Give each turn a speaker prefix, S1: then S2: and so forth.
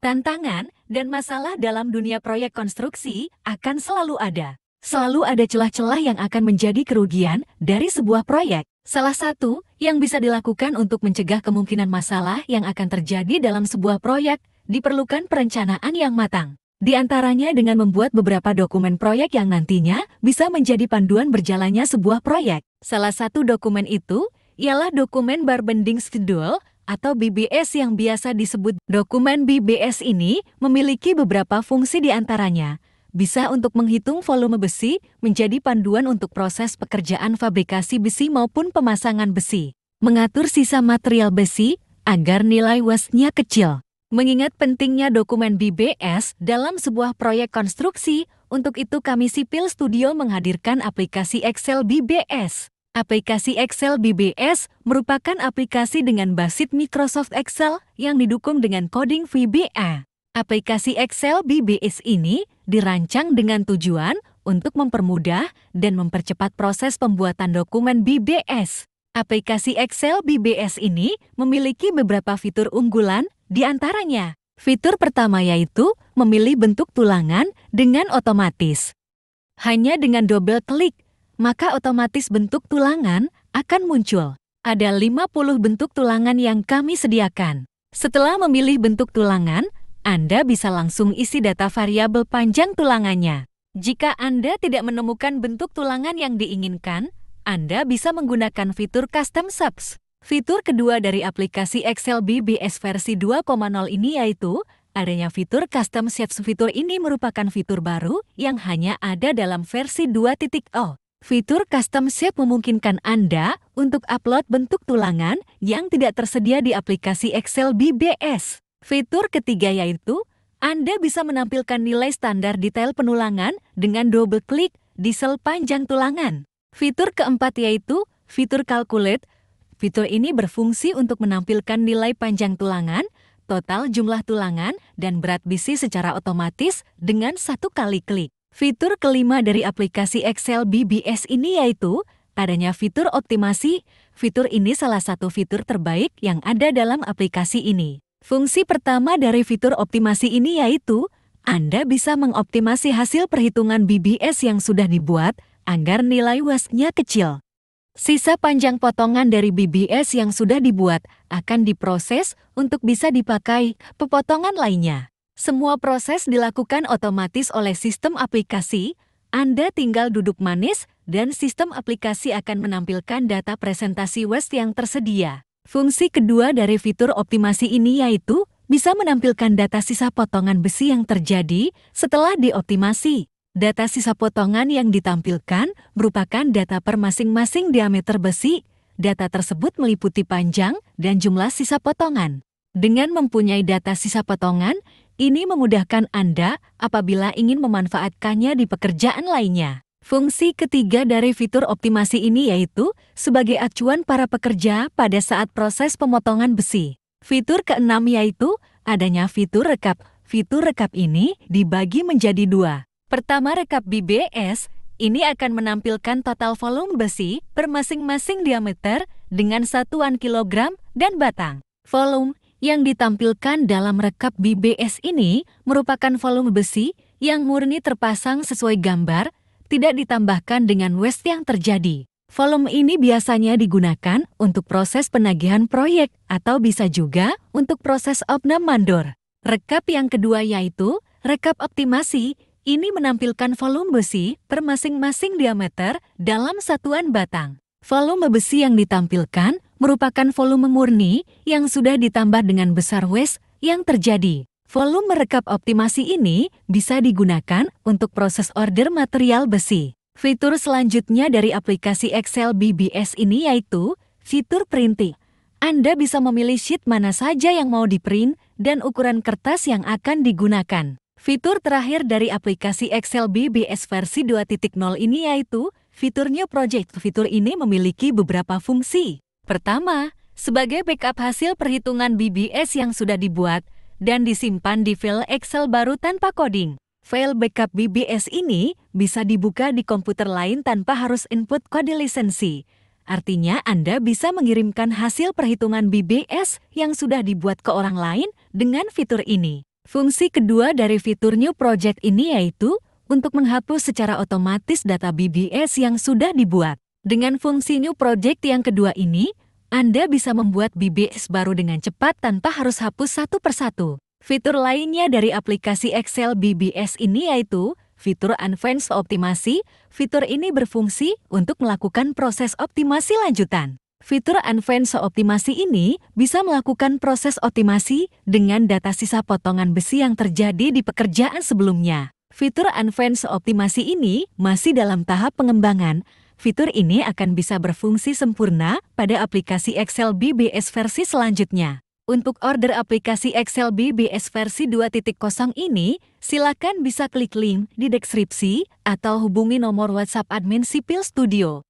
S1: Tantangan dan masalah dalam dunia proyek konstruksi akan selalu ada. Selalu ada celah-celah yang akan menjadi kerugian dari sebuah proyek. Salah satu yang bisa dilakukan untuk mencegah kemungkinan masalah yang akan terjadi dalam sebuah proyek, diperlukan perencanaan yang matang. Di antaranya dengan membuat beberapa dokumen proyek yang nantinya bisa menjadi panduan berjalannya sebuah proyek. Salah satu dokumen itu ialah dokumen Barbending Schedule atau BBS yang biasa disebut. Dokumen BBS ini memiliki beberapa fungsi di antaranya. Bisa untuk menghitung volume besi, menjadi panduan untuk proses pekerjaan fabrikasi besi maupun pemasangan besi. Mengatur sisa material besi agar nilai waste-nya kecil. Mengingat pentingnya dokumen BBS dalam sebuah proyek konstruksi, untuk itu kami Sipil Studio menghadirkan aplikasi Excel BBS. Aplikasi Excel BBS merupakan aplikasi dengan basis Microsoft Excel yang didukung dengan coding VBA. Aplikasi Excel BBS ini dirancang dengan tujuan untuk mempermudah dan mempercepat proses pembuatan dokumen BBS. Aplikasi Excel BBS ini memiliki beberapa fitur unggulan, di antaranya. Fitur pertama yaitu memilih bentuk tulangan dengan otomatis. Hanya dengan double klik, maka otomatis bentuk tulangan akan muncul. Ada 50 bentuk tulangan yang kami sediakan. Setelah memilih bentuk tulangan, Anda bisa langsung isi data variabel panjang tulangannya. Jika Anda tidak menemukan bentuk tulangan yang diinginkan, Anda bisa menggunakan fitur Custom Subs. Fitur kedua dari aplikasi Excel BBS versi 2.0 ini yaitu adanya fitur Custom Shapes. Fitur ini merupakan fitur baru yang hanya ada dalam versi 2.0. Fitur Custom Shape memungkinkan Anda untuk upload bentuk tulangan yang tidak tersedia di aplikasi Excel BBS. Fitur ketiga yaitu Anda bisa menampilkan nilai standar detail penulangan dengan double klik di sel panjang tulangan. Fitur keempat yaitu fitur Calculate. Fitur ini berfungsi untuk menampilkan nilai panjang tulangan, total jumlah tulangan, dan berat besi secara otomatis dengan satu kali klik. Fitur kelima dari aplikasi Excel BBS ini yaitu adanya fitur optimasi. Fitur ini salah satu fitur terbaik yang ada dalam aplikasi ini. Fungsi pertama dari fitur optimasi ini yaitu Anda bisa mengoptimasi hasil perhitungan BBS yang sudah dibuat agar nilai waste-nya kecil. Sisa panjang potongan dari BBS yang sudah dibuat akan diproses untuk bisa dipakai pepotongan lainnya. Semua proses dilakukan otomatis oleh sistem aplikasi. Anda tinggal duduk manis dan sistem aplikasi akan menampilkan data presentasi waste yang tersedia. Fungsi kedua dari fitur optimasi ini yaitu bisa menampilkan data sisa potongan besi yang terjadi setelah dioptimasi. Data sisa potongan yang ditampilkan merupakan data per masing-masing diameter besi. Data tersebut meliputi panjang dan jumlah sisa potongan. Dengan mempunyai data sisa potongan, ini memudahkan Anda apabila ingin memanfaatkannya di pekerjaan lainnya. Fungsi ketiga dari fitur optimasi ini yaitu sebagai acuan para pekerja pada saat proses pemotongan besi. Fitur keenam yaitu adanya fitur rekap. Fitur rekap ini dibagi menjadi dua. Pertama, rekap BBS, ini akan menampilkan total volume besi per masing-masing diameter dengan satuan kilogram dan batang. Volume yang ditampilkan dalam rekap BBS ini merupakan volume besi yang murni terpasang sesuai gambar, tidak ditambahkan dengan waste yang terjadi. Volume ini biasanya digunakan untuk proses penagihan proyek atau bisa juga untuk proses opnam mandor. Rekap yang kedua yaitu rekap optimasi. Ini menampilkan volume besi per masing-masing diameter dalam satuan batang. Volume besi yang ditampilkan merupakan volume murni yang sudah ditambah dengan besar waste yang terjadi. Volume rekap optimasi ini bisa digunakan untuk proses order material besi. Fitur selanjutnya dari aplikasi Excel BBS ini yaitu fitur printing. Anda bisa memilih sheet mana saja yang mau di-print dan ukuran kertas yang akan digunakan. Fitur terakhir dari aplikasi Excel BBS versi 2.0 ini yaitu fitur New Project. Fitur ini memiliki beberapa fungsi. Pertama, sebagai backup hasil perhitungan BBS yang sudah dibuat dan disimpan di file Excel baru tanpa coding. File backup BBS ini bisa dibuka di komputer lain tanpa harus input kode lisensi. Artinya Anda bisa mengirimkan hasil perhitungan BBS yang sudah dibuat ke orang lain dengan fitur ini. Fungsi kedua dari fitur New Project ini yaitu untuk menghapus secara otomatis data BBS yang sudah dibuat. Dengan fungsi New Project yang kedua ini, Anda bisa membuat BBS baru dengan cepat tanpa harus hapus satu persatu. Fitur lainnya dari aplikasi Excel BBS ini yaitu fitur Advanced Optimasi. Fitur ini berfungsi untuk melakukan proses optimasi lanjutan. Fitur Advanced Optimasi ini bisa melakukan proses optimasi dengan data sisa potongan besi yang terjadi di pekerjaan sebelumnya. Fitur Advanced Optimasi ini masih dalam tahap pengembangan. Fitur ini akan bisa berfungsi sempurna pada aplikasi Excel BBS versi selanjutnya. Untuk order aplikasi Excel BBS versi 2.0 ini, silakan bisa klik link di deskripsi atau hubungi nomor WhatsApp admin Sipil Studio.